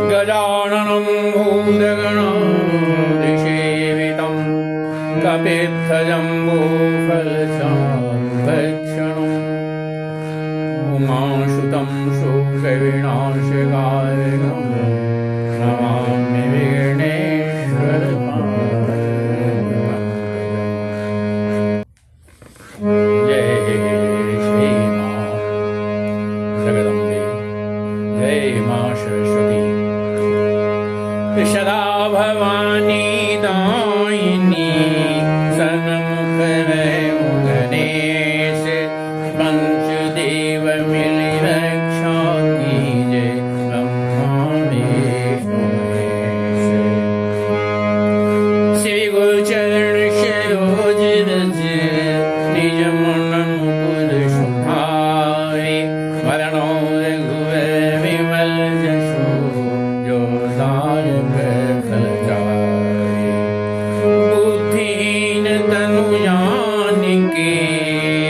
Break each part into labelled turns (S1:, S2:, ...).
S1: गजाननं भूतगणाधिसेवितं कपित्थजम्बूफलचारुभक्षणम् उमासुतं शोकविनाशकारणं नमामि विघ्नेश्वरपादपङ्कजम्। जय श्री मां जगदम्बे, जय मां सरस्वती, सदा भवानी दायिनी सन्मुख रहो गणेश, पंचदेव मिल रक्षा कीजे ब्रह्मा विष्णु महेश। श्री गुरु चरण सरोज रज निज मन मुकुर सुधारे, वरणो रघुवर विमल जसो जो दायक फल जाए। बुद्धिहीन तनु जानिके,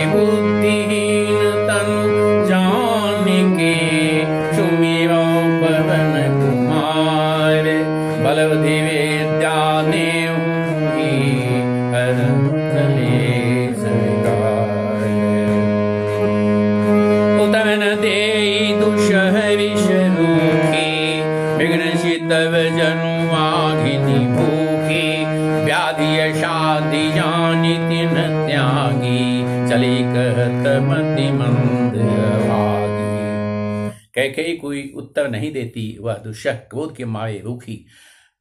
S1: बुद्धिहीन तनु जानिके, सुमिरो पवन कुमार। बलवधि विद्या नेहु हरहु कलेश विकार। उतन देई दुषहरि स्वरूपी, विघ्नसितव जनु वाघिनी भूखी। व्याधि शादि जानिति न त्यागी, चली कहत मति मंद भागी। कैकेयी कोई उत्तर नहीं देती, वह दुष्यह क्रोध के मारे रूखी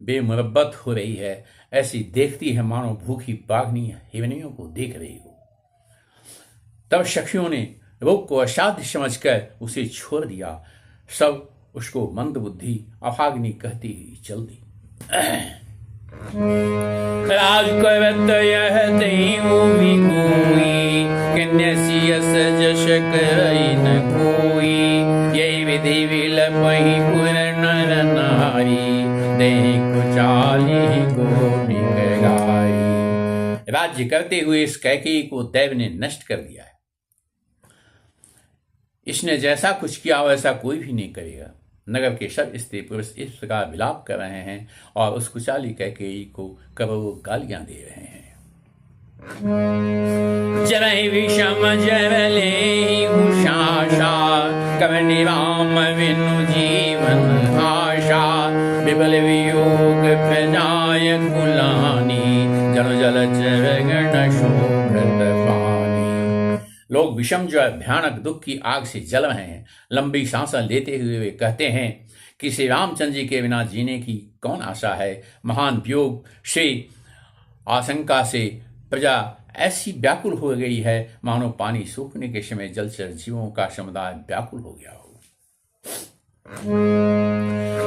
S1: बेमुरब्बत हो रही है। ऐसी देखती है मानो भूखी बाघनी हिरनियों को देख रही हो। तब सखियों ने रोग को असाध्य समझकर उसे छोड़ दिया। सब उसको मंद बुद्धि अभाग्नि कहती हुई चल दी। राजकवत यह देहु कोई, कन्यासियस जश करई न कोई। यही विधि विलपहि पुर नर नारी, देहि कुचाली गोपिक गाई। राज्य करते हुए इस कैकेयी को दैव ने नष्ट कर दिया है। इसने जैसा कुछ किया वैसा कोई भी नहीं करेगा। नगर के सब स्त्री पुरुष इस प्रकार विलाप कर रहे हैं और उस कुचाली कैकेयी को करोड़ों गालियां दे रहे हैं। जरहि विषम जरले उषाशा, कवनि राम बिनु जीवन आशा। विबल वियोग प्रजाय कुलानी, जल जल चर गण शोभत पानी। लोग विषम जो भयानक दुख की आग से जल रहे हैं। लंबी सांसें लेते हुए वे कहते हैं कि श्री रामचंद्र जी के बिना जीने की कौन आशा है। महान वियोग से आशंका से प्रजा ऐसी व्याकुल हो गई है, मानो पानी सूखने के समय जलचर जीवों का समुदाय व्याकुल हो गया हो।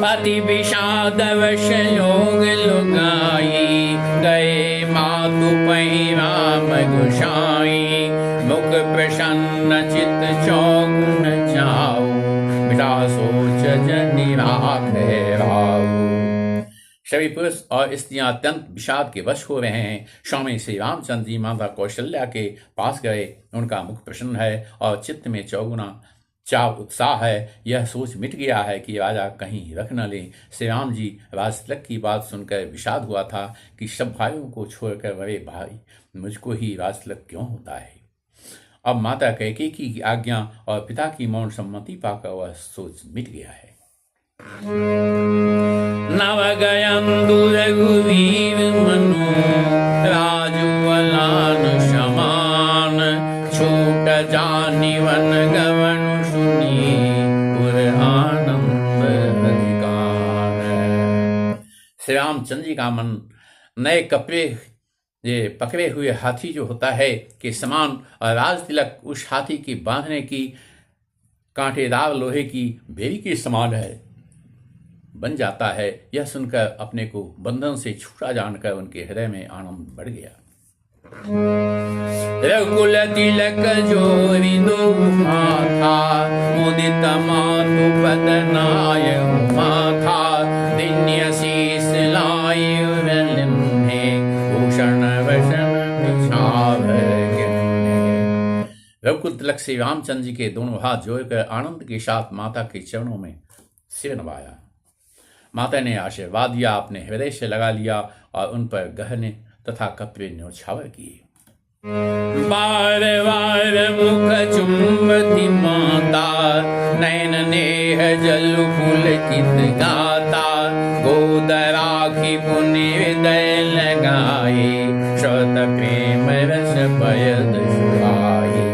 S1: अति विषाद वश योग लुगाई, गए मातु पै राम गोसाई। मुख प्रसन्न चित चौगुन जाऊ, बिना सोच जनि राखे राऊ। सभी पुरुष और स्त्रियां अत्यंत विषाद के वश हो रहे हैं। स्वामी श्री रामचंद्र जी माता कौशल्या के पास गए। उनका मुख प्रसन्न है और चित्त में चौगुना चाव उत्साह है। यह सोच मिट गया है कि राजा कहीं रख न ले। श्री राम जी राजतिलक की बात सुनकर विषाद हुआ था कि सब भाइयों को छोड़कर बड़े भाई मुझको ही राजतिलक क्यों होता है। अब माता कैकेयी की आज्ञा और पिता की मौन सम्मति पाकर वह सोच मिट गया है। नवगयंदु रघुवीर मनु, राजुवलान समान। छूट जानि वन गवन सुनी, पुर आनंद अधिकार। श्री रामचंद्र जी का मन नए कपड़े ये पकड़े हुए हाथी जो होता है के समान और राज तिलक उस हाथी की बांधने की कांटेदार लोहे की बेड़ी के समान है बन जाता है। यह सुनकर अपने को बंधन से छूटा जानकर उनके हृदय में आनंद बढ़ गया। रघुकुल तिलक जोरी दो माथा, मुदित मातु पदनाय माथा। दिन्य शीस लाई उरलिन्हे, भूषण वसन रघुकुल तिलक श्री रामचंद्र जी के दोनों हाथ जोड़कर आनंद के साथ माता के चरणों में सिर नवाया। माता ने आशीर्वाद दिया, अपने हृदय से लगा लिया और उन पर गहने तथा कपड़े न्यौछावर किए। बार बार मुख चुंबती माता, नयन नेह जल पुलकित गाता, गोद राखी पुण्य हृदय लगाए, श्रुत प्रेम रस पयद सुहाए।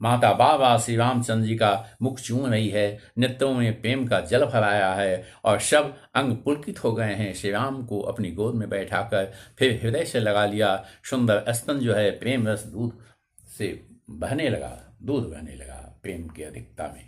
S1: माता बाबा श्री रामचंद्र जी का मुख चूम रही है, नेत्रों में प्रेम का जल भराया है और सब अंग पुलकित हो गए हैं। श्री राम को अपनी गोद में बैठाकर फिर हृदय से लगा लिया। सुंदर स्तन जो है प्रेम रस दूध से बहने लगा, दूध बहने लगा प्रेम की अधिकता में।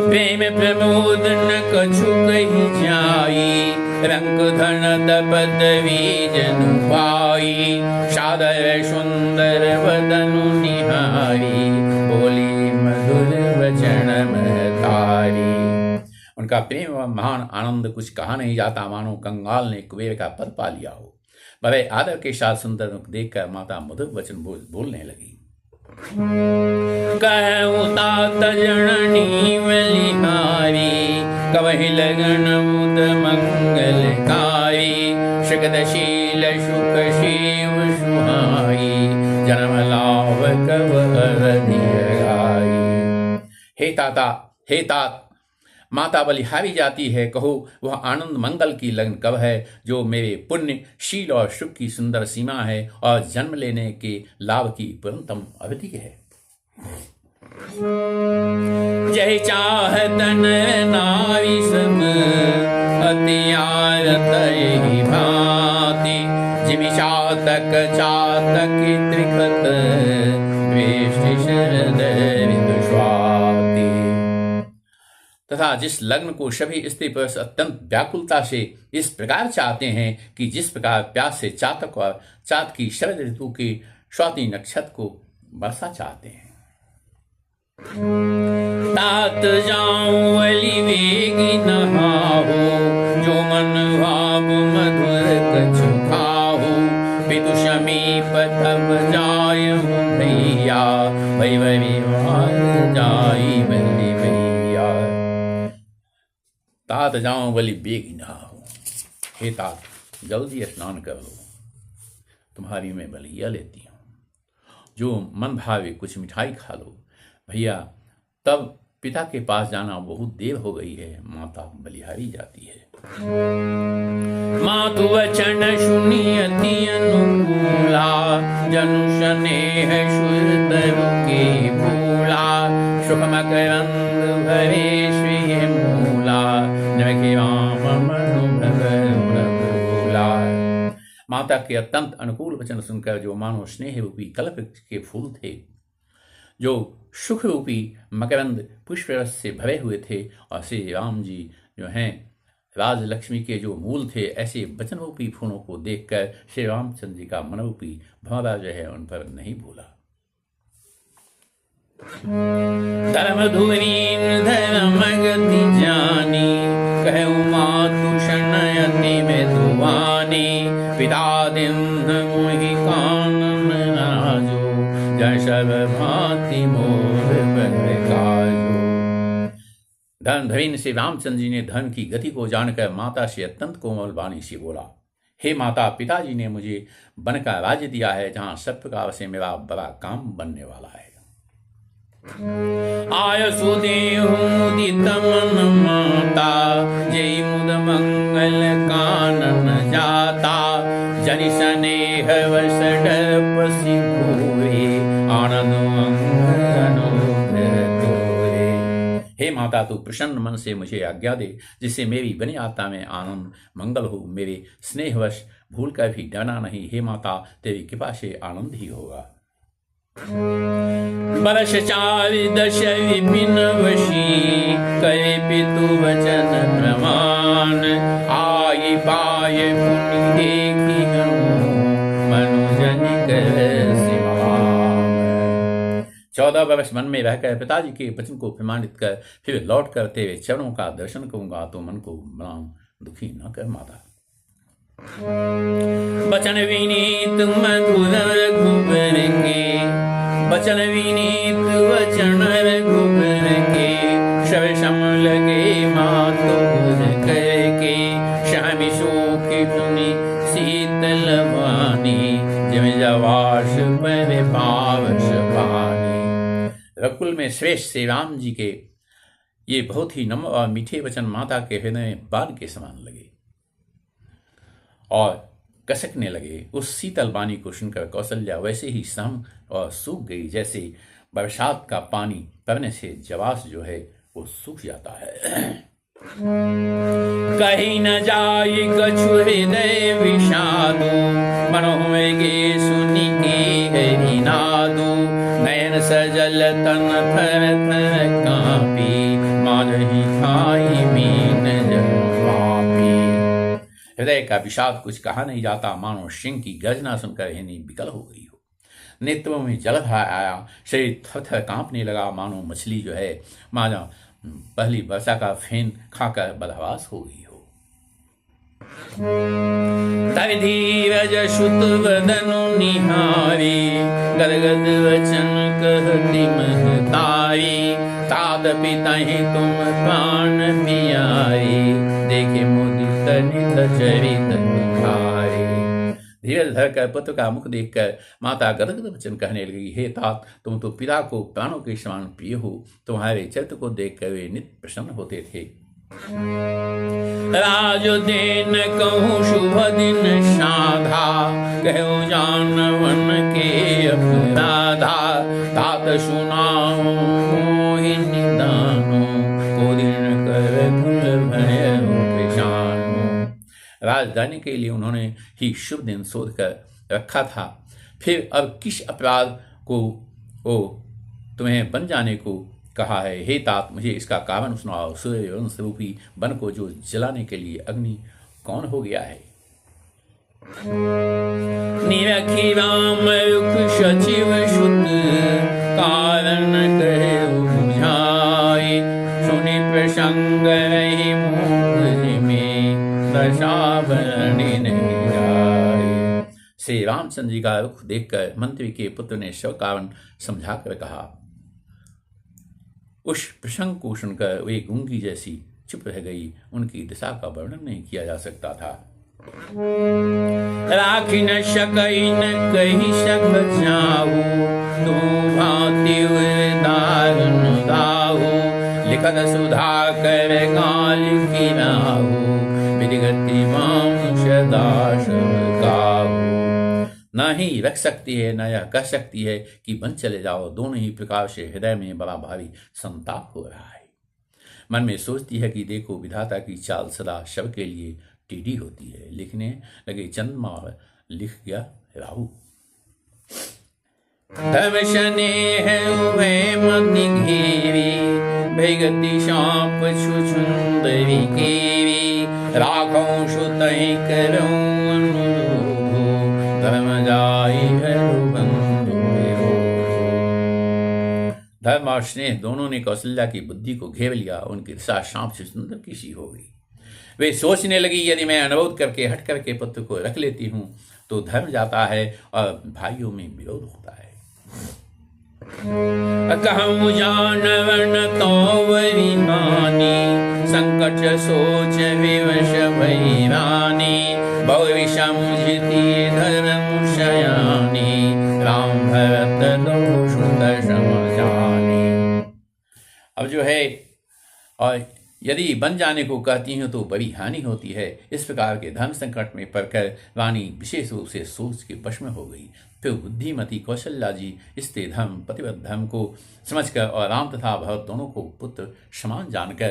S1: प्रेम प्रमोद न कछु कही जाई, रंग धन पदवी जनु पाई, सादर सुंदर वदनु निहारी, बोली मधुर वचन महतारी। उनका प्रेम व महान आनंद कुछ कहा नहीं जाता, मानो कंगाल ने कुबेर का पद पा लिया हो। बड़े आदर के साथ सुंदर मुख देखकर माता मधुर वचन बोलने लगी। कहूँ तात जननी बलिहारी, कवहि लगन मुद मंगलकारी, सुखदशील सुख शिव सुहाई, जन्म लाभ कव अरधिय गाई। हे तात, माता बलिहारी जाती है, कहो वह आनंद मंगल की लगन कब है जो मेरे पुण्य शील और सुख की सुंदर सीमा है और जन्म लेने के लाभ की पुरंतम अवधि है। जय चाहतन नारी सम अतियारत ही भांति, जिमि चातक चातक त्रिखत द्वेष शरद स्वाति। तथा जिस लग्न को सभी स्त्री पुरुष अत्यंत व्याकुलता से इस प्रकार चाहते हैं कि जिस प्रकार प्यास से चातक और चात की शरद ऋतु के स्वाति नक्षत्र को वर्षा चाहते हैं। तात जाऊं वली वेगी नहाहो, जो मन भाव मधुर कछु खाहो, पितु समीप तब जाय भैया, वैवरी जाई बलि भैया। तात जाऊं वली बेगी नहाहो, हे तात जल्दी स्नान कर लो, तुम्हारी मैं बलिया लेती हूँ। जो मन भावे कुछ मिठाई खा लो भैया। तब पिता के पास जाना बहुत देर हो गई है, माता बलिहारी जाती है। मातु वचन सुनी अति अनुकूला, जनु स्नेह सुरतरु के भूला, सुख मकरंद भरे श्री मूला, नखे राम मनु भूला। माता के अत्यंत अनुकूल वचन सुनकर जो मानो स्नेह रूपी कल्प के फूल थे, जो सुख रूपी मकरंद पुष्प रस से भरे हुए थे, और श्री राम जी जो हैं राजलक्ष्मी के जो मूल थे, ऐसे वचन रूपी फूलों को देखकर श्री रामचंद्र जी का मन रूपी भंवरा जो है उन पर नहीं भूला। धर्म धुरीन धर्म गति जानी, कहूँ मातु शनयति में दुआनी, पिता दिन मोहि कानन राजो, जशव भांति मोर काजो। धन धरीन श्री रामचंद्र जी ने धन की गति को जानकर माता से अत्यंत कोमल वाणी से बोला, हे माता, पिताजी ने मुझे वन का राज्य दिया है, जहाँ सब प्रकार से मेरा बड़ा काम बनने वाला है। आय सुदेहुदित मन माता, जय मुद मंगल कानन जाता, जनि स्नेह वश डर पसी घोरे, आनंद अनुग्रह तोरे। हे माता, तू प्रसन्न मन से मुझे आज्ञा दे, जिससे मेरी बनी आत्मा में आनंद मंगल हो, मेरे स्नेहवश भूल कर भी डरना नहीं। हे माता, तेरी कृपा से आनंद ही होगा। बरस 4 दश विपिन वशी, करे पितु वचन प्रमाण, आई पाय पुण्य देखी मनुजन कर सिमान। 14 वर्ष मन में रहकर पिताजी के वचन को प्रमाणित कर फिर लौट कर तेरे चरणों का दर्शन करूंगा, तो मन को बना दुखी न कर माता। बचन विनीत मधुर रघुबर के, बचन विनीत वचन रघुबर के, शव सम लगे मातु करके, श्यामी शोक सुनी शीतल वाणी, जिम जवास पर पावस पानी। रकुल में श्रेष्ठ श्री राम जी के ये बहुत ही नम्र और मीठे वचन माता के हृदय में बाण के समान लगे और कसकने लगे। उस शीतल वाणी को सुनकर कौशल्या वैसे ही सहम और सूख गई जैसे बरसात का पानी पड़ने से जवास जो है वो सूख जाता है। कहीं न जाय कछु हृदय विषादु, मनोवेगे सुनि के हरि नादु, नयन सजल तन थर थर कांपी, माधहि खाई मीन जल वापी। हृदय का विषाद कुछ कहा नहीं जाता, मानो सिंह की गर्जना सुनकर हिनी विकल हो गई हो। नेत्रों में जलधार आया, शरीर थर थर कांपने लगा, मानो मछली जो है मानो पहली वर्षा का फेन खाकर बदहवास हो गई हो। तब धीरज सुत वदनु निहारी, गदगद वचन कहती महतारी, तात पिताहि तुम प्राण पियारी, देखे मुदित नित चरित तुम्हारी। धीरज धरकर पुत्र का मुख देखकर माता गदगद वचन कहने लगी, हे तात, तुम तो पिता को प्राणों के समान प्रिय हो, तुम्हारे चरित्र को देखकर वे नित्य प्रसन्न होते थे। राजोदेन कहूँ शुभ दिन साधा, कहो जानवन के अपराधा, तात सुनाओ मोहि निदानो, को दिन कर धुल भयो पेशानो। राजधानी के लिए उन्होंने ही शुभ दिन शोध कर रखा था, फिर अब किस अपराध को वो तुम्हें बन जाने को कहा है। हे तात, मुझे इसका कारण सुनाओ। सूर्य वंश रूपी वन को जो जलाने के लिए अग्नि कौन हो गया है। निरखी राम रुख सचिव सुत, कारण कहे बुझाए, सुनि प्रसंग रही मुख में, दशावरणी नहीं जाए। श्री रामचंद्र जी का रुख देखकर मंत्री के पुत्र ने शव कारण समझाकर कहा। उस प्रसंग को सुनकर वे गूंगी जैसी चुप रह गई, उनकी दिशा का वर्णन नहीं किया जा सकता था। राखी न सकई न कही सक जाऊ, तू भांति दारुण दाऊ, लिखत सुधा कर गाल की राहू, विधिगति मानुष दास गाऊ। न ही रख सकती है, न यह कह सकती है कि बन चले जाओ। दोनों ही प्रकार से हृदय में बड़ा भारी संताप हो रहा है। मन में सोचती है कि देखो, विधाता की चाल सदा शव के लिए टेढ़ी होती है। लिखने लगे चंद्रमा और लिख गया राहु। तब स्नेह उभय मति घेरी, भैगति सांप छुछुंदरी केरी, राखो सुतहि करऊं अनुरोध, धर्म जाई बंधु। धर्म और स्नेह दोनों ने कौशल्या की बुद्धि को घेर लिया। उनकी दिशा सांप से सुंदर की सी हो गई। वे सोचने लगी, यदि मैं अनुरोध करके हट करके पुत्र को रख लेती हूँ तो धर्म जाता है और भाइयों में विरोध होता है। कहूँ जानवन तो वरिमानी, संकट सोच विवश भई रानी, बहु समझती धर्म शयानी, राम भरत दो सुंदर समझानी। अब जो है, और यदि बन जाने को कहती हूँ तो बड़ी हानि होती है। इस प्रकार के धर्म संकट में पड़कर रानी विशेष रूप से सोच के वश में हो गई। फिर बुद्धिमती कौशल्या जी स्त्री धर्म पतिव्रत धर्म को समझकर और राम तथा भरत दोनों को पुत्र समान जानकर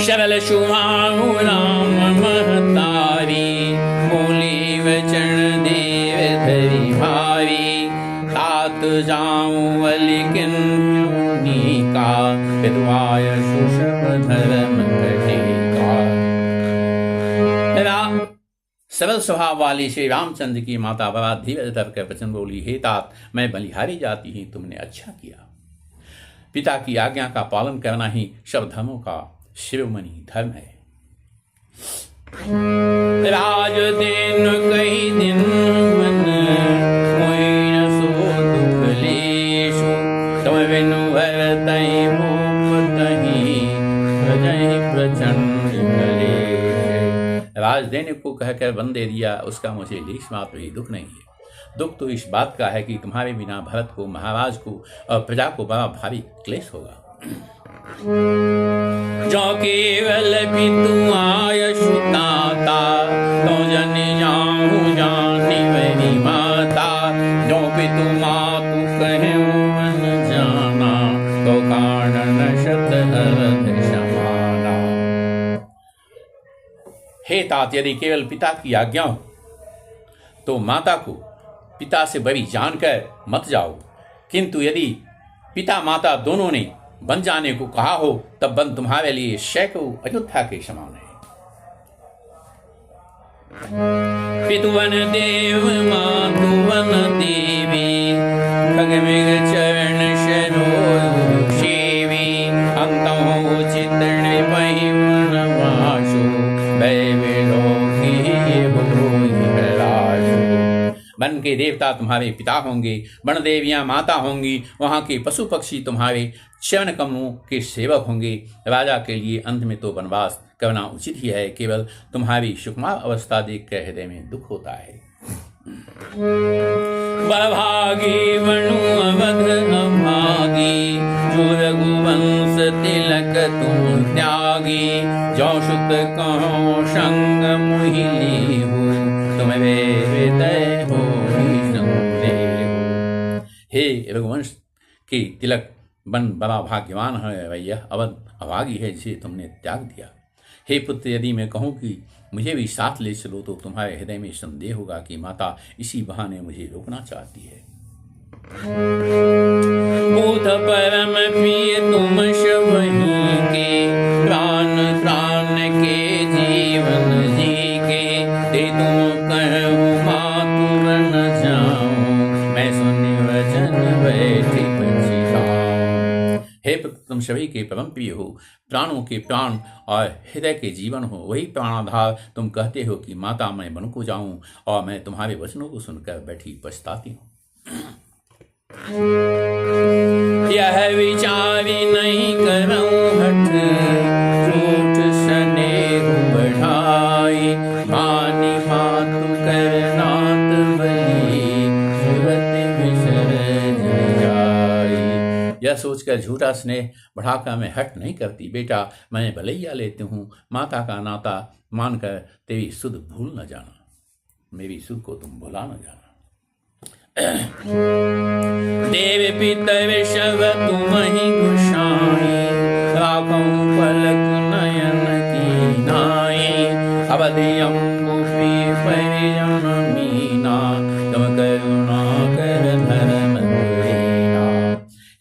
S1: सरल सुहाऊ राम महतारी, बोली वचन देव धरी भारी, तात जाऊं लेकिन का विद्वाय सुषम धर्म सरल स्वभाव वाली श्री रामचंद्र की माता बड़ा धीरज धरकर वचन बोली, हे तात, मैं बलिहारी जाती ही तुमने अच्छा किया। पिता की आज्ञा का पालन करना ही सब धर्मों का शिरोमणि धर्म है। राज दिन कई दिन मन कोई न सो दुख लेशु तुम बिनु भरतहि भूप तहि प्रजहि प्रचंड कलेश। राज देने को कहकर वन दे दिया, उसका मुझे लेश मात्र भी दुख नहीं है। दुख तो इस बात का है कि तुम्हारे बिना भरत को, महाराज को और प्रजा को बड़ा भारी क्लेश होगा। जो केवल पितु आयशु ताता तो जन जाऊं जानी वही माता। जो पितु मातु कहे मन जाना तो कारण शत हरद समाना। हे तात, यदि केवल पिता की आज्ञा हो तो माता को पिता से बड़ी जानकर मत जाओ, किंतु यदि पिता माता दोनों ने बन जाने को कहा हो तब वन तुम्हारे लिए सैकड़ों अयोध्या के समान है। पितुवन देव मातुवन देवी खगमिग चरण शरोरु सेवी। अंतौ चित्रण पहि वनवासु भय विलोकी होई हलासु। वन के देवता तुम्हारे पिता होंगे, वन देवियां माता होंगी, वहां के पशु पक्षी तुम्हारे चरण कमलों के सेवक होंगे। राजा के लिए अंत में तो वनवास करना उचित ही है, केवल तुम्हारी सुकुमार अवस्था देख कर हृदय में दुख होता है। बड़भागी वनु अवध अभागी जो रघुवंश तिलक तुम त्यागी। जो सुत कहो संग मुहि लेहु तुम वेदय हो संदेहु। हे रघुवंश के तिलक बन बड़ा भाग्यवान है भैया, अवध अभागी है जिसे तुमने त्याग दिया। हे पुत्र, यदि मैं कहूँ कि मुझे भी साथ ले चलो तो तुम्हारे हृदय में संदेह होगा कि माता इसी बहाने मुझे रोकना चाहती है। भूत परम प्रिय तुम शवही के प्राण प्राण के जीवन जी के। ते तुम कहु मातु न जाऊं मैं सुनि वचन बैठी पछिताऊं। हे पुत्र, तुम सभी के परम प्रिय हो, प्राणों के प्राण और हृदय के जीवन हो। वही प्राणाधार तुम कहते हो कि माता मैं वन को जाऊं और मैं तुम्हारे वचनों को सुनकर बैठी पछताती हूँ। यह विचारी नहीं करऊं हठ झूठ स्नेह बढ़ाई। मानी मातु करनात बली सुरत विसर्जन जाई। यह सोचकर झूठा स्नेह बढ़ाकर मैं हट नहीं करती। बेटा, मैं भलैया लेती हूँ, माता का नाता मानकर तेरी सुध भूल न जाना, मेरी सुध को तुम भुला न जाना। देव पितर शव तुम ही गुसाई। राखूं पलक नयन की नाई। अवधि अम्बुपी परिजन मीना तुम करुणा कर धर्म धुरीना।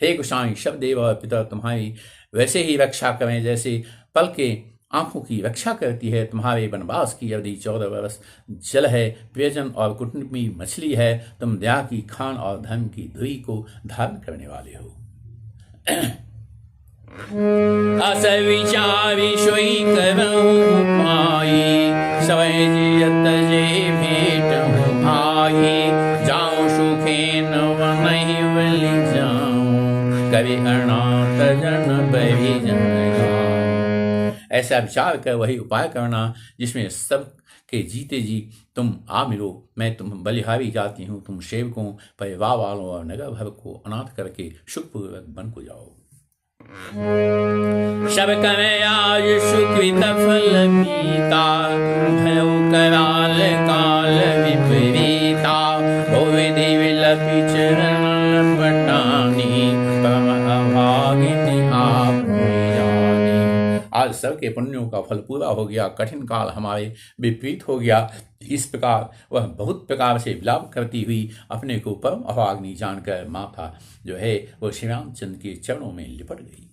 S1: हे गुसाई, शव देव और पितर तुम्हारी वैसे ही रक्षा करें जैसे पल के आंखों की रक्षा करती है। तुम्हारे वनवास की अवधि 14 वर्ष जल है, प्रियजन और कुटुंबी मछली है। तुम दया की खान और धर्म की धुरी को धारण करने वाले हो। अस विचारी सोई करऊं उपाई। सवै जियत जे भेट हो भाई। जाऊं सुखे न नहीं बलि जाऊं कवि अनाथ जन परिजन गाऊं। ऐसा विचार कर वही उपाय करना जिसमें सब के जीते जी तुम आ मिलो। मैं तुम बलिहारी जाती हूँ, तुम सेवकों, परिवार वालों और नगर भर को अनाथ करके सुखपूर्वक वन को जाओ। सब करे आज सुकृत फल पीता। भयो कराल काल विपरीता। हो विधि विलपि चरण पटानी। परम अभागिनी आप आज सबके पुण्यों का फल पूरा हो गया, कठिन काल हमारे विपरीत हो गया। इस प्रकार वह बहुत प्रकार से विलाप करती हुई अपने को परम अभाग्नि जानकर माता जो है वो श्री रामचंद्र के चरणों में लिपट गई।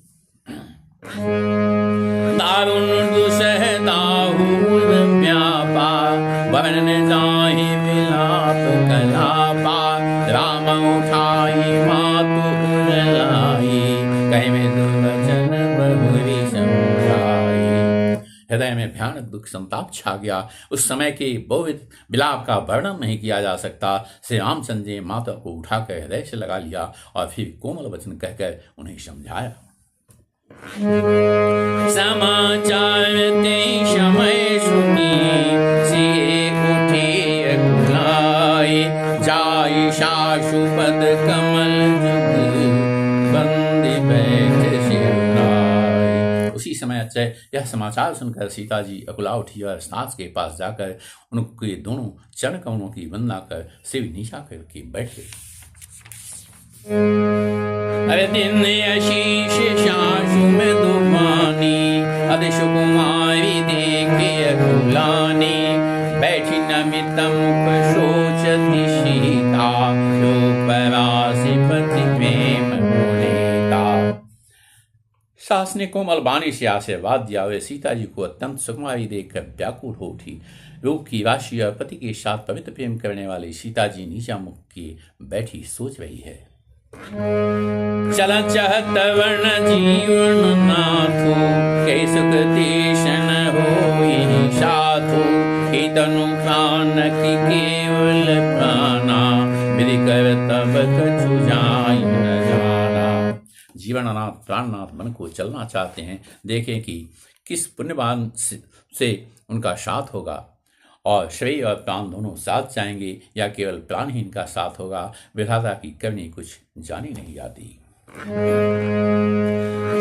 S1: दारुण दुसह दाहुल व्यापा। वर्णन जाहि विलाप कलापा। राम उठाई मातु उरलाई। कहि में दुर्वचन बहुरी समझाई। हृदय में भयानक दुख संताप छा गया। उस समय के बहुविध विलाप का वर्णन नहीं किया जा सकता। श्री रामचंद्र जी माता को उठाकर हृदय से लगा लिया और फिर कोमल वचन कहकर उन्हें समझाया। समाचार ते समय सुनी, सिए उठी अकुलाए, जाई साशुपद कमल जुग, बंदे बैठ सिरुनाए। उसी समय अक्षय यह समाचार सुनकर सीता जी अकुला उठी और सास के पास जाकर उनके दोनों चरण कमलों की वंदना कर सिर नीचा करके बैठ गई। अरे दिन आशीष सासु में दुमानी, अति सुकुमारी देखे अकुलानी, बैठी नमित मुख सोचती सीता, जो परासी पति प्रेम बोलेता। सास ने कोमल वाणी से आशीर्वाद दिया। वे सीता जी को अत्यंत सुकुमारी देखकर व्याकुल हो उठी। रूप की राशि और पति के साथ पवित्र प्रेम करने वाली सीता जी नीचा मुख के बैठी सोच रही है। चल चहत वर्ण जीवन नाथो, कै सुख देशन होई साथो, हे तनु प्राण की केवल प्राणा, विधि कर तब कछु जाई न जाना। जीवननाथ प्राणनाथ मन को चलना चाहते हैं, देखें कि किस पुण्यवान से उनका साथ होगा, और शरीर और प्राण दोनों साथ जाएंगे या केवल प्राण ही इनका साथ होगा। विधाता की करनी कुछ जानी नहीं आती।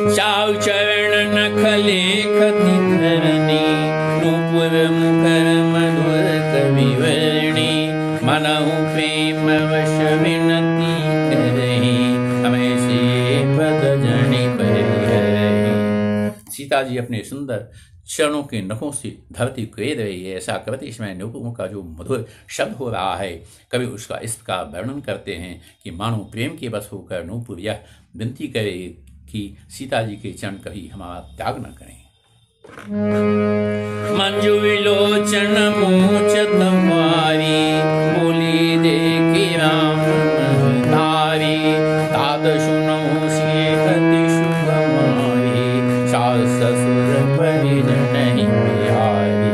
S1: चाव चरण नखले खति धरनी, नूपुर मुखर मधुर कवि वर्णी, मनहु प्रेम वश विनती करही, हमें से पद जनि परिहरही। सीता जी अपने सुंदर चरणों के नखों से धरती खेद रही है। ऐसा करते इस समय नूपुर का जो मधुर शब्द हो रहा है, कभी उसका इस प्रकार वर्णन करते हैं कि मानो प्रेम के बस होकर नूपुर यह विनती करे कि सीता जी के चरण कभी हमारा त्याग न करें। मंजू विलोचन मोचत मारी, बोली देखी राम तारी, तात सुनो से कति शुभ मारी, सास ससुर परिजन नहीं बिहारी।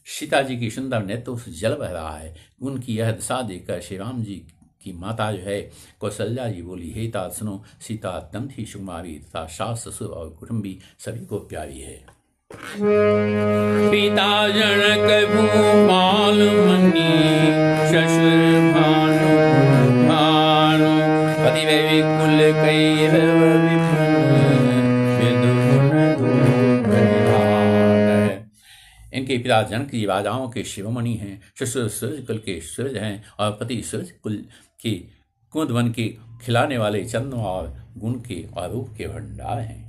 S1: सीता जी की सुंदर नेत्रों से जल बह रहा है। उनकी यह दशा देखकर श्री राम जी की माता जो है कौशल्या जी बोली, हे तात सुनो, सीता अत्यंत ही सुकुमारी तथा सास ससुर और कुटुंबी सभी को प्यारी है। पिता जनक भूपाल मनी, ससुर भानु भानु, पति विकुल कैरव विपुल, विदुगुण दूर। इनके पिता जनक जी राजाओं के शिरोमणि हैं, ससुर सूर्य कुल के सूर्य हैं और पति सूर्य कुल के कुंद वन के खिलाने वाले चंद्र और गुण के और रूप के भंडार हैं।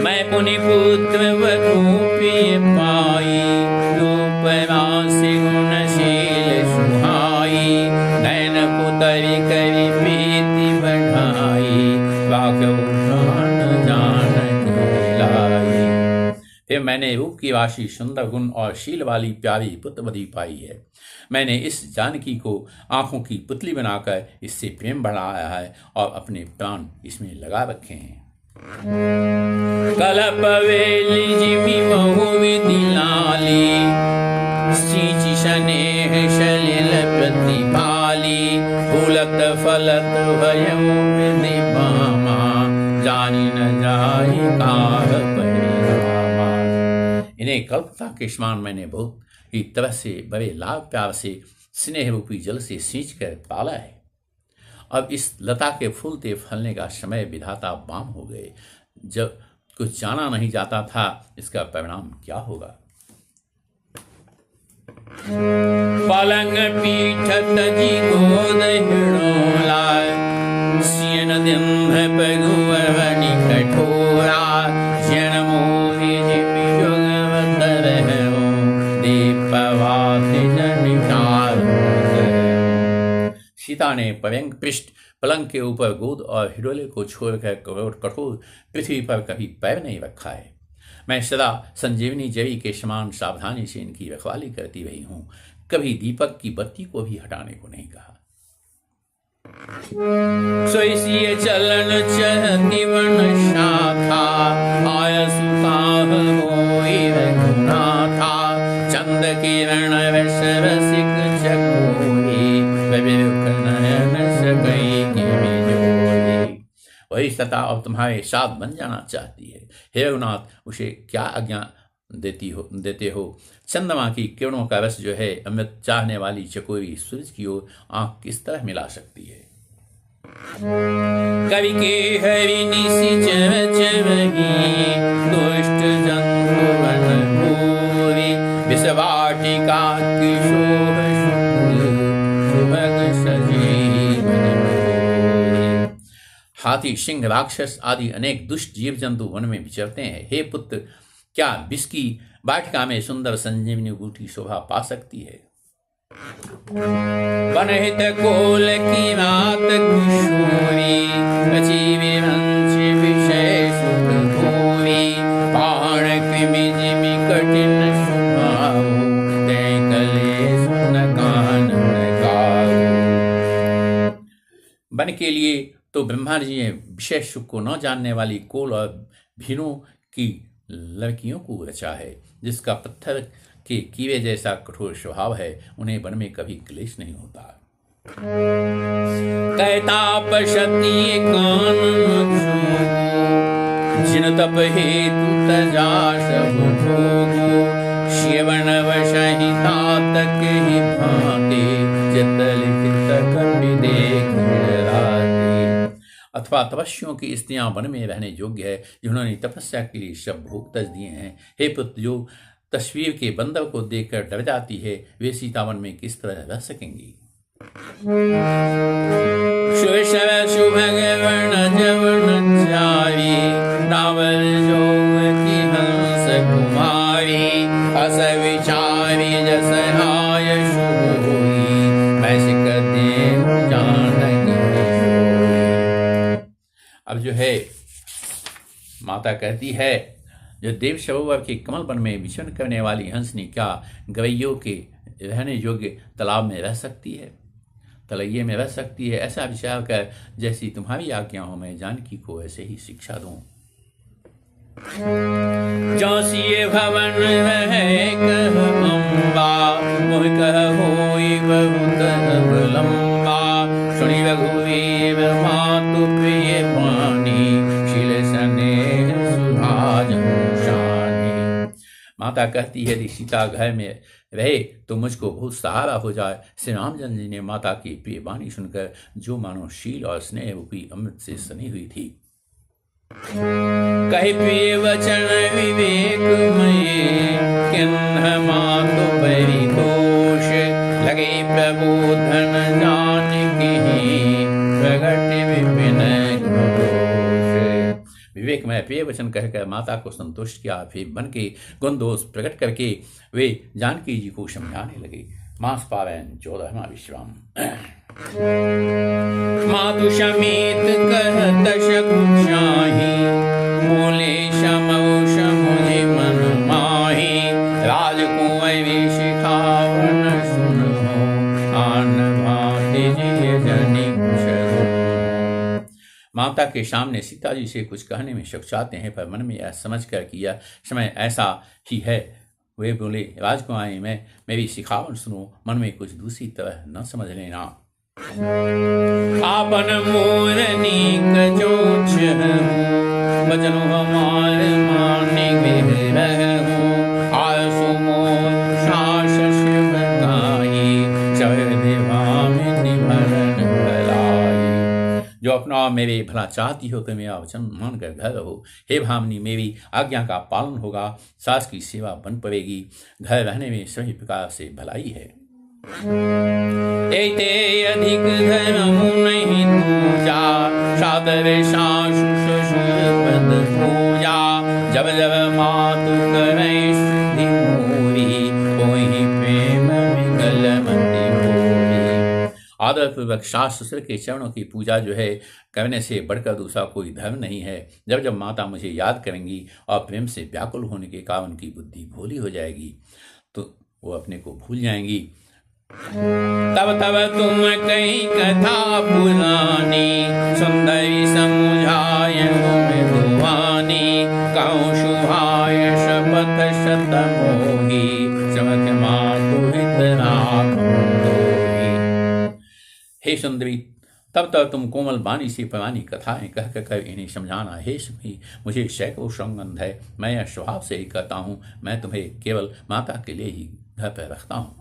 S1: मैं पुनि पुत्र वधूपि पाई, रूप राशि गुणशील सुहाई, नयन पुतरि करि प्रीति बढ़ाई, वाक्य प्राण जानकी लाई। फिर मैंने रूप की राशि सुंदर गुण और शील वाली प्यारी पुत्रवधि पाई है। मैंने इस जानकी को आंखों की पुतली बनाकर इससे प्रेम बढ़ाया है और अपने प्राण इसमें लगा रखे हैं। कलप वेली जिमि बहु विधि लाली, सींचि स्नेह सलिल प्रतिपाली, फूलत फलत भयउ विधि बामा, जानी न जाई काह परिणामा। इन्हें कल्पता के समान मैंने बहुत ही तरह से बड़े लाभ प्यार से स्नेह रूपी जल से सींच कर पाला है। अब इस लता के फूलते फलने का समय विधाता बाम हो गए। जब कुछ जाना नहीं जाता था इसका परिणाम क्या होगा। पलंग पीठ तजी गोद हिड़ोला, सियन दिन पगुवनी कठोरा, जन मोहि जिमि जुगवतर हो, दीपवाति जनिकार। सीता ने पलंग के ऊपर गोद और हिडोले को छोड़कर कठोर पृथ्वी पर कभी पैर नहीं रखा है। मैं सदा संजीवनी जड़ी के समान सावधानी से इनकी रखवाली करती रही हूँ, कभी दीपक की बत्ती को भी हटाने को नहीं कहा। सोइसिए चलन चहति वन शाखा, आय सुखा तथा अब तुम्हारे साथ बन जाना चाहती है। हे रघुनाथ, उसे क्या आज्ञा देते हो? चंद्रमा की किरणों का रस जो है अमृत चाहने वाली चकोरी सूरज की ओर आंख किस तरह मिला सकती है? कवि के हरि निशिचर चरही दुष्ट जंतु वन भूरि विषवाटिका किशोर सुभग सजीवन भूरि। हाथी, सिंह, राक्षस आदि अनेक दुष्ट जीव जंतु वन में विचरते हैं। हे पुत्र, क्या विष की वाटिका में सुंदर संजीवनी बूटी शोभा पा सकती है? बनहित कोल की रात किशोरी अजीवी वंश विषय सुख भूरी बाण कृमि जिमि कठिन सुभाव कले सुन कानन गाओ। वन के लिए तो ब्रह्मा जी ने विशेष सुख को न जानने वाली कोल और भीनों की लड़कियों को रचा है, जिसका पत्थर के कीड़े जैसा कठोर स्वभाव है। उन्हें वन में कभी क्लेश नहीं होता। कहताप सती कानन जिन तप हेतु तजा सब भोगो श्रवण वशहि तातक ही भांति चितल चित कपि देख राते। अथवा तपस्वियों की स्त्रियां वन में रहने योग्य है, जिन्होंने तपस्या के लिए सब भोग तज दिए हैं। हे पुत्र, जो तस्वीर के बंदर को देखकर डर जाती है, वे सीतावन में किस तरह रह सकेंगी? नावल जोग की हंस कुमारी अस विचारी जस आय शुभोई मैं सिकते जानकी। अब जो है माता कहती है, जो देव सरोवर के कमल वन में विचरण करने वाली हंसनी क्या गवैयों के रहने योग्य तालाब में रह सकती है, तलैये में रह सकती है? ऐसा विचार कर जैसी तुम्हारी आज्ञा हो मैं जानकी को ऐसे ही शिक्षा दूं। जौसिये भवन रहे कह अम्बा मोह कह होई बहुत अवलंबा सुनि रघुवीर मातु प्रिय पानी शील स्नेह सुधा शानी। माता कहती है, यदि सीता घर में रहे तो मुझको बहुत सहारा हो जाए। श्री रामचंद्र जी ने माता की प्रिय वाणी सुनकर जो मानो शील और स्नेह रूपी अमृत से सनी हुई थी, कही प्रिय वचन विवेक में किन्ह मातु परितोष लगे प्रबोधन जानकी प्रगट विपिन घोष। विवेक में प्रिय वचन कहकर माता को संतुष्ट किया। फिर बन के गुण दोष प्रकट करके वे जानकी जी को समझाने लगे। मास पारायण 14वां विश्राम। मातु समेत कहत शकुचाही बोले समौ समुझे मन माही राजकुंवर शिखावन सुनो आन भांति जिय जनि कुशलो। माता के सामने सीता जी से कुछ कहने में शकुचाते हैं, पर मन में यह समझ कर कि यह समय ऐसा ही है, वे बोले, राजकुमारी में मेरी सिखावन सुनो, मन में कुछ दूसरी तरह न समझ लेना। आपन मोरनी कचोच बचनो हमार माने रहूं आसु मोर सास शिव गाई चढ़ देवा में निभरन भलाई। जो अपना मेरे भला चाहती हो तो मेरा वचन मानकर घर रहो। हे भामिनी, मेरी आज्ञा का पालन होगा, सास की सेवा बन पड़ेगी, घर रहने में सभी प्रकार से भलाई है। एते अधिक धर्म नहीं पूजा सादर सासु ससुर पद पूजा जब जब मातु करे शुद्धि मोरी कोई प्रेम विकल मति भोरी। आदरपूर्वक सास ससुर के चरणों की पूजा जो है करने से बढ़कर दूसरा कोई धर्म नहीं है। जब जब माता मुझे याद करेंगी और प्रेम से व्याकुल होने के कारण उनकी बुद्धि भोली हो जाएगी तो वो अपने को भूल जाएंगी। तब तब तुम कई कथा पुरानी सुंदरी समुझाय दुआनी कहूँ शुभाय शपथ शत मोही चमक मातु हित राखूं दोही। हे सुंदरी, तब तक तुम कोमल बानी से पुरानी कथाएं कह कर इन्हें समझाना। हे सुखी, मुझे सैकड़ों संबंध है, मैं यह स्वभाव से ही कहता हूँ। मैं तुम्हें केवल माता के लिए ही घर पर रखता हूँ।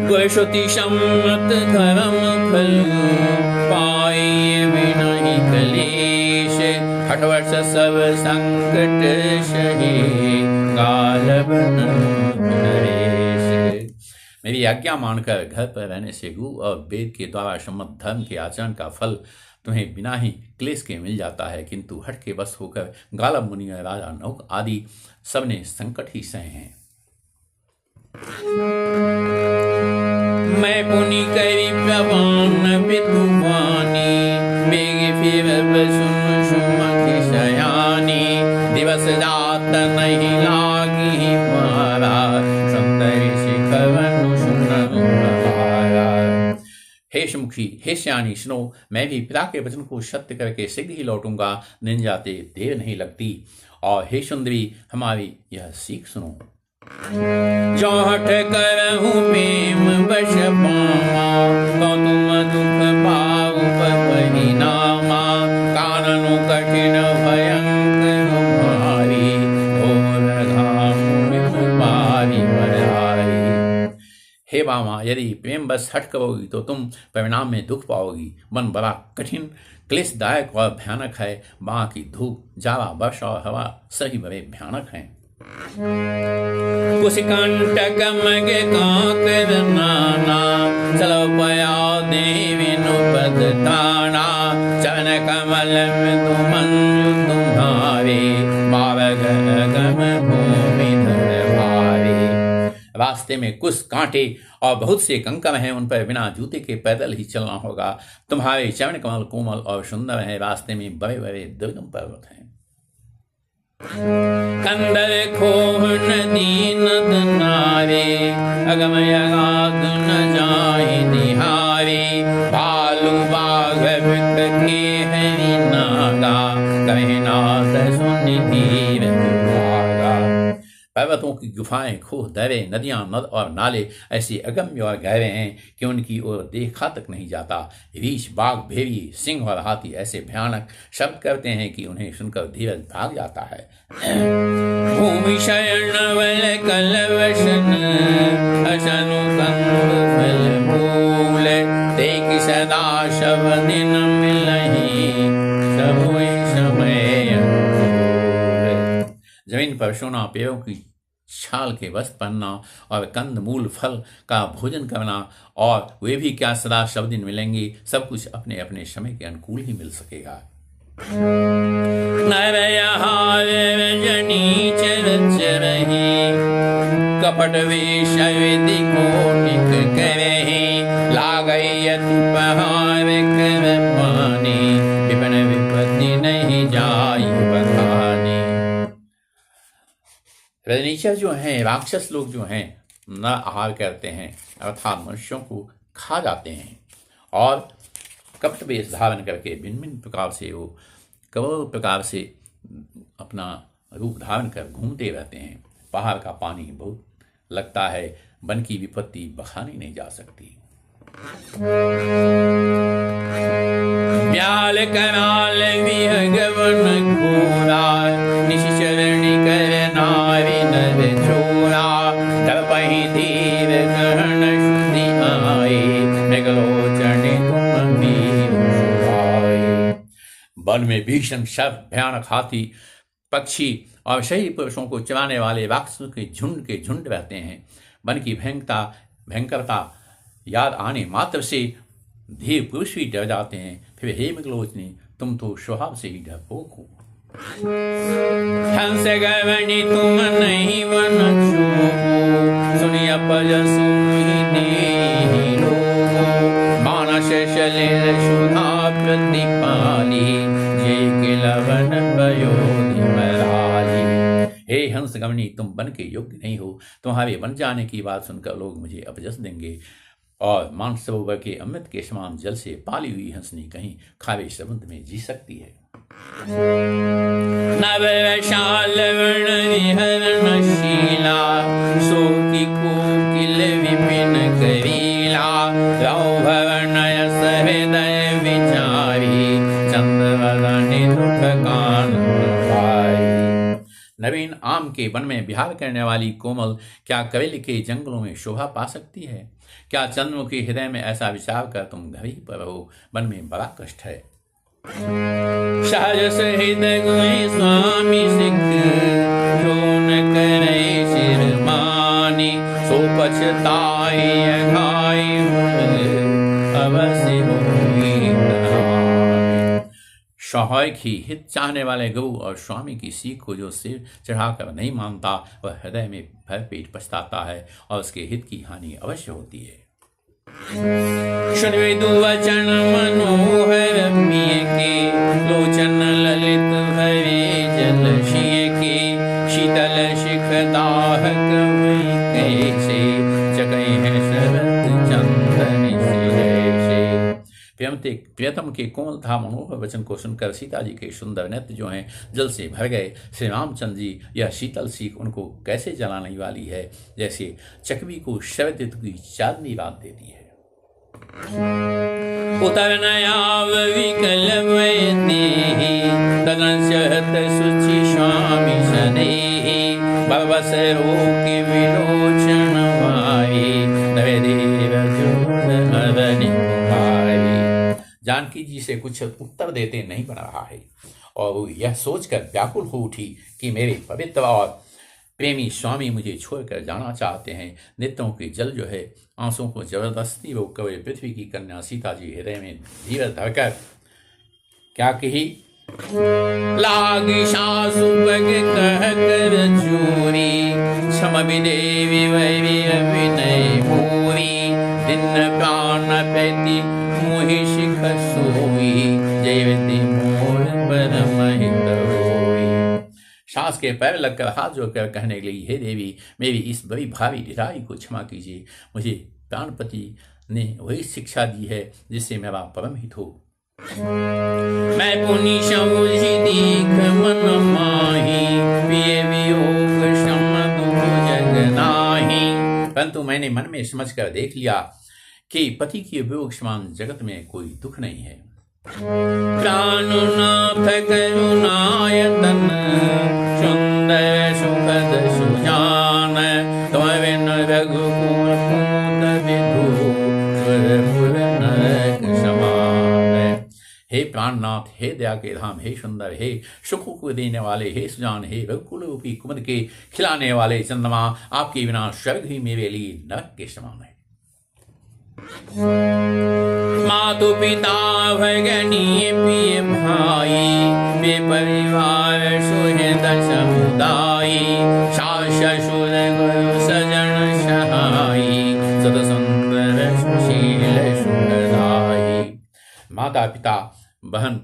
S1: गुरुश्रुति सम्मत धर्म फल पाए बिना ही कलेश, हठवर्ष सब संकट सहे गालब नरेश। मेरी आज्ञा मानकर घर पर रहने से गुरु और वेद के द्वारा सम्मत धर्म के आचरण का फल तुम्हें बिना ही क्लेश के मिल जाता है, किंतु हट के बस होकर गालब मुनि और राजा नौक आदि सबने संकट ही सहे हैं। मैं पुनि करी प्रवान विदुवानी, बेग फिर सुन सुमति सयानी, दिवस रात नहीं लागी मारा, संतरि शिखवन सुन मारा। हे सुमुखी, हे श्यानी, सुनो, मैं भी पिता के वचन को सत्य करके शीघ्र ही लौटूंगा, दिन जाते देर नहीं लगती। और हे सुंदरी, हमारी यह सीख सुनो। जो हठ करहूँ प्रेम वश पावा, तो तुम दुख पाऊ परिणामा, काननु कठिन भयंकर भारी, घोर घाम बारी बरारी। हे बामा, यदि प्रेम बस हट करोगी तो तुम परिणाम में दुख पाओगी। मन बड़ा कठिन, क्लेशदायक और भयानक है। वहाँ की धूप, जावा, वर्षा और हवा सही बड़े भयानक हैं। कुशकंटक मगे कांकर नाना, चलो पया देवी नुपद ताना, चरण कमल में तुमंजु तुम्हारे, बावग गम भूमि धर भारी। रास्ते में कुछ कांटे और बहुत से कंकर हैं, उन पर बिना जूते के पैदल ही चलना होगा। तुम्हारे चरण कमल कोमल और सुंदर हैं, रास्ते में बड़े बड़े दुर्गम पर्वत हैं। कंदर खोह नदी नद नारे, अगम यगाद न जाहि निहारे, भालू बाघ विकटे हरि नागा, कहे नाथ सुनि धीर भागा। पर्वतों की गुफाएं, खोह, दरे, नदियां, नद और नाले ऐसे अगम्य और गहरे हैं कि उनकी ओर देखा तक नहीं जाता। रीछ, बाघ, भेड़ी, सिंह और हाथी ऐसे भयानक शब्द करते हैं कि उन्हें सुनकर धीरज भाग जाता है। भूमि शरण वल कलवशन, असनु कंद फल मूल, तेक सदा शव दिन मिलहि, सबुई समय अनुकूल। जमीन पर सोना, पेड़ों की छाल के वस्त्र पहनना और कंद मूल फल का भोजन करना, और वे भी क्या सदा शव दिन मिलेंगे। सब कुछ अपने अपने समय के अनुकूल ही मिल सकेगा। नरयहार रजनी चरच रही, कपट वेश विधि कोटिक करही, लागई अति पहार कर पानी, विपिन विपत्ति नहीं जाई बखानी। रजनीचर जो हैं, राक्षस लोग जो हैं, न आहार करते हैं, अर्थात मनुष्यों को खा जाते हैं, और कपट वेश धारण करके भिन्न भिन्न प्रकार से वो करोड़ों प्रकार से अपना रूप धारण कर घूमते रहते हैं। पहाड़ का पानी बहुत लगता है, वन की विपत्ति बखानी नहीं जा सकती। ब्याल कराल विहगवन घोरा, निश्चरणी कर नारी नर छोरा, तपहि धीर ग्रहण शुद्धि आए, मृगलोचन तुम वीर सुहाए। वन में भीषण सर्प, भयानक हाथी, पक्षी और शहरी पुरुषों को चराने वाले राक्षसों के झुंड रहते हैं। वन की भयंकरता याद आने मात्र से धीर पुरुष भी डर जाते हैं। फिर हे मृगलोचनी, तुम तो स्वभाव से ही डरपोक हो। हंस गवनी तुम नहीं वन छूबो, सुनिया पज सुनि देहि लोगो, मानस सलिल सुधा प्रतिपाली, जे किलवन पयोधि मराली। हे हंस गवनी, तुम वन के योग्य नहीं हो। तुम्हारे बन जाने की बात सुनकर लोग मुझे अपजस देंगे, और मानस सरोवर के अमृत के समान जल से पाली हुई हंसनी कहीं खारे समुद्र में जी सकती है। नवशाल शीला, सोकी कोकिल विपिन करीला, रौ भवनय नवीन आम के वन में विहार करने वाली कोमल क्या कवेल के जंगलों में शोभा पा सकती है? क्या चंद्रमुखी हृदय में ऐसा विचार कर तुम घर ही पर रहो? वन में बड़ा कष्ट है। सहज सहित गुणी स्वामी सिख, जो न करे सिर मानी, सो पछताए घाई अवश्य होई कहानी। स्वाभाविक ही हित चाहने वाले गऊ और स्वामी की सीख को जो सिर चढ़ाकर नहीं मानता, वह हृदय में भर पेट पछताता है और उसके हित की हानि अवश्य होती है। सुनविदु वचन मनोहर पिय के, लोचन ललित भरे जल शिय के, शीतल शिख दाहक वही कैसे, जगै है शरद चंदन से। प्रियतम के कोमल था मनोहर वचन को सुनकर सीता जी के सुंदर नेत्र जो हैं जल से भर गए। श्री रामचंद्र जी यह शीतल सीख उनको कैसे जलाने वाली है, जैसे चकवी को शरद ऋतु की चांदनी रात देती है। उतर नयाव विकल वैदेही, तदंशहत सुचि स्वामी सनेही, बवस रोके विलोचन वाई, नवे देव जोड़ अदनि कुमारी। जानकी जी से कुछ उत्तर देते नहीं बन रहा है और वो यह सोचकर व्याकुल हो उठी कि मेरे पवित्र और प्रेमी स्वामी मुझे छोड़कर जाना चाहते हैं। नेत्रों के जल जो है आंसुओं को जबरदस्ती रोक कर पृथ्वी की कन्या सीता जी हृदय में धीरज धरकर क्या कही? लागी सासु बग कह कर चोरी, क्षम विदेवी वैवी अभिनय पूरी, दिन प्राण पैती मोहि शिख सोई, जयवती मोर परम हित होई। सास के पैर लगकर हाथ जोड़कर कहने लगी, हे देवी, मेरी इस बड़ी भारी ढिठाई को क्षमा कीजिए। मुझे प्राणपति ने वही शिक्षा दी है जिससे मेरा परम हित हो। मैं पुनि समझी दीख मन माही, पिए वियोग सम दुख जग नाही। परंतु मैंने मन में समझकर देख लिया कि पति के वियोग समान जगत में कोई दुख नहीं है। प्राणनाथ करुणायतन, सुंदर सुखद सुजान, तुम बिन रघुकुल पूत विधु, सुरपुर नरक समान। हे प्राणनाथ, हे दया के धाम, हे सुंदर, हे सुखों को देने वाले, हे सुजान, हे रघुकुल रूपी कुमुद के खिलाने वाले चंद्रमा, आपके बिना स्वर्ग ही मेरे लिए नरक के समान है। मातु पिता भगनीय प्रिय भाई, वे परिवार सुहृद समुदायी, सास ससुर गुरु सजन सहाई, सत सुंदर सुशील सुखदाई। माता पिता बहन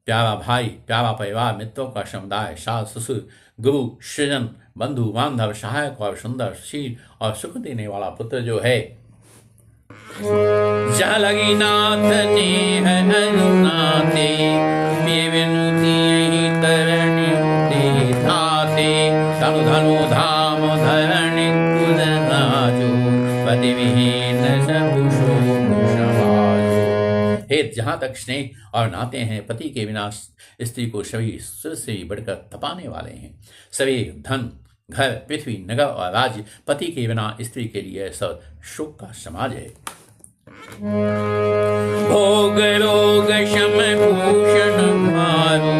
S1: प्यारा भाई, प्यारा परिवार, मित्रों का समुदाय, सास ससुर गुरु सजन बंधु बांधव, सहायक और सुंदर सुशील और सुख देने वाला पुत्र जो है। जहाँ लगी नाथ ने है अनुनाते, विनुति यही तरणी होते थाते, धनु धनु धाम धरणी कुल राजो, पति विहीन सब शोक समाजो। हे जहाँ तक स्नेह और नाते हैं, पति के बिना स्त्री को सभी सुर से भी बढ़कर तपाने वाले हैं। सभी धन घर पृथ्वी नगर और राज्य पति के बिना स्त्री के लिए सब शोक का समाज है। भोग रोग शम भूषण भारो,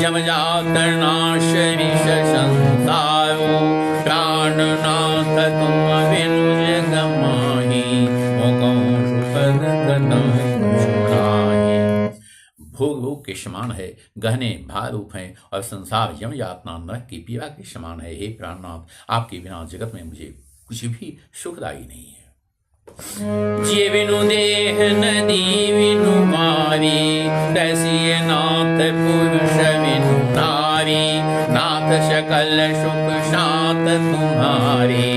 S1: जम जातनाश विष संसारो, प्राणनाथ तुम बिनु जग माही, मोकों सुखद कदम सुनाही। भोग रोग के समान है, गहने भार रूप हैं और संसार यम यातना नरक की पीड़ा के समान है। हे प्राणनाथ, आपके बिना जगत में मुझे कुछ भी सुखदायी नहीं है। जिय बिनु देह नदी बिनु मारी, तैसी नाथ पुरुष बिनु नारी, नाथ सकल सुख सात तुम्हारी,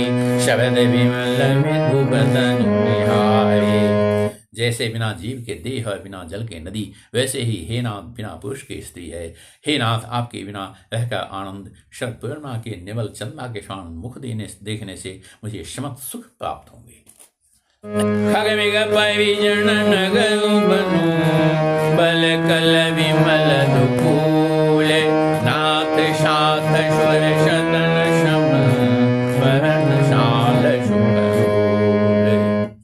S1: शब्द विमल विधु बदन बिहारी। जैसे बिना जीव के देह और बिना जल के नदी, वैसे ही हे नाथ बिना पुरुष के स्त्री है। हे नाथ, आपके बिना रहकर आनंद शरद पूर्णिमा के निवल चंद्रमा के समान मुख देखने से मुझे समस्त सुख प्राप्त होंगे। खगमिग परिजन नगर बनु, बल कल विमल दुकूल, नाथ रथ साथ सुर सदन सम पर्णशाल शुभ मूल।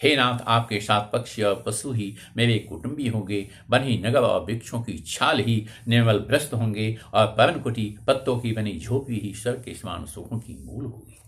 S1: हे नाथ, आपके साथ पक्षी और पशु ही मेरे कुटुंबी होंगे। वन ही नगर और वृक्षों की छाल ही निर्मल भ्रष्ट होंगे और पवन कुटी पत्तों की बनी झोपड़ी ही स्वर्ग के समान सुखों की मूल होगी।